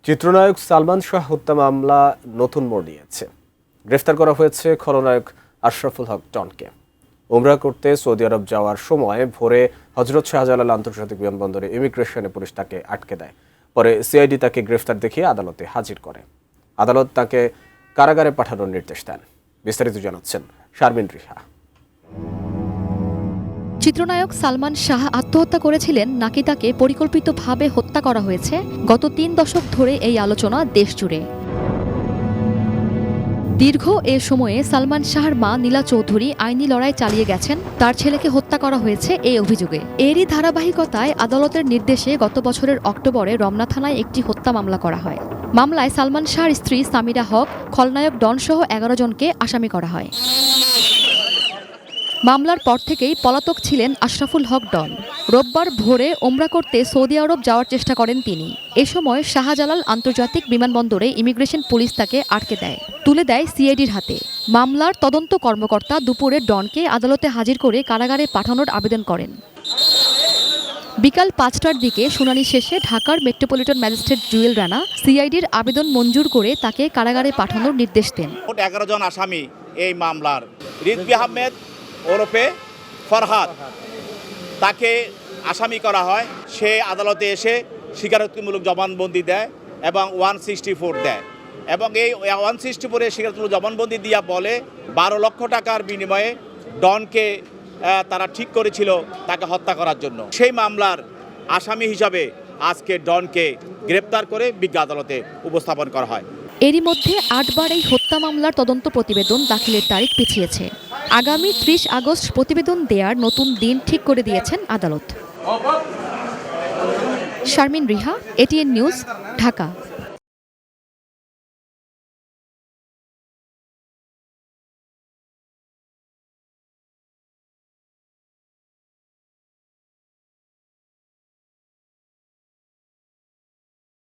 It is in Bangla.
চিত্রনায়ক সালমান শাহ হত্যা মামলা নতুন মোড় নিয়েছে। গ্রেফতার করা হয়েছে খলনায়ক আশরাফুল হক ডনকে। উমরা করতে সৌদি আরব যাওয়ার সময় ভোরে হজরত শাহজালাল আন্তর্জাতিক বিমানবন্দরে ইমিগ্রেশনে পুলিশ তাকে আটকে দেয়। পরে সিআইডি তাকে গ্রেফতার দেখিয়ে আদালতে হাজির করে। আদালত তাকে কারাগারে পাঠানোর নির্দেশ দেন। বিস্তারিত জানাচ্ছেন শারমিন রিহা। চিত্রনায়ক সালমান শাহ আত্মহত্যা করেছিলেন নাকি তাকে পরিকল্পিতভাবে হত্যা করা হয়েছে, গত ৩ দশক ধরে এই আলোচনা দেশ জুড়ে। দীর্ঘ এ সময়ে সালমান শাহর মা নীলা চৌধুরী আইনি লড়াই চালিয়ে গেছেন তার ছেলেকে হত্যা করা হয়েছে এই অভিযোগে। এরই ধারাবাহিকতায় আদালতের নির্দেশে গত বছরের অক্টোবরে রমনা থানায় একটি হত্যা মামলা করা হয়। মামলায় সালমান শাহর স্ত্রী সামিরা হক, খলনায়ক ডন সহ ১১ জনকে আসামি করা হয়। মামলার পর থেকেই পলাতক ছিলেন আশরাফুল হক ডন। রোববার ভোরে ওমরা করতে সৌদি আরব যাওয়ার চেষ্টা করেন তিনি। এ সময় শাহজালাল আন্তর্জাতিক বিমানবন্দরে ইমিগ্রেশন পুলিশ তাকে আটকে দেয়, তুলে দেয় সিআইডির হাতে। মামলার তদন্ত কর্মকর্তা দুপুরে ডনকে আদালতে হাজির করে কারাগারে পাঠানোর আবেদন করেন। বিকাল ৫টার দিকে শুনানি শেষে ঢাকার মেট্রোপলিটন ম্যাজিস্ট্রেট জুয়েল রানা সিআইডির আবেদন মঞ্জুর করে তাকে কারাগারে পাঠানোর নির্দেশ দেন। ১১ জন আসামি এই মামলার রিজভী আহমেদ ওরফে ফরহাদ, তাকে আসামি করা হয়। সে আদালতে এসে স্বীকারোক্তিমূলক জবানবন্দি দেয় এবং 164 দেয়, এবং এই 164-এ স্বীকারোক্তিমূলক জবানবন্দি দিয়া বলে ১২ লক্ষ টাকার বিনিময়ে ডনকে তারা ঠিক করেছিল তাকে হত্যা করার জন্য। সেই মামলার আসামি হিসাবে আজকে ডনকে গ্রেপ্তার করে বিজ্ঞ আদালতে উপস্থাপন করা হয়। এরই মধ্যে ৮ বার এই হত্যা মামলার তদন্ত প্রতিবেদন দাখিলের তারিখ পিছিয়েছে। আগামী ৩০ আগস্ট প্রতিবেদন দেওয়ার নতুন দিন ঠিক করে দিয়েছেন আদালত। Sharmin Riha, ATN news, Dhaka.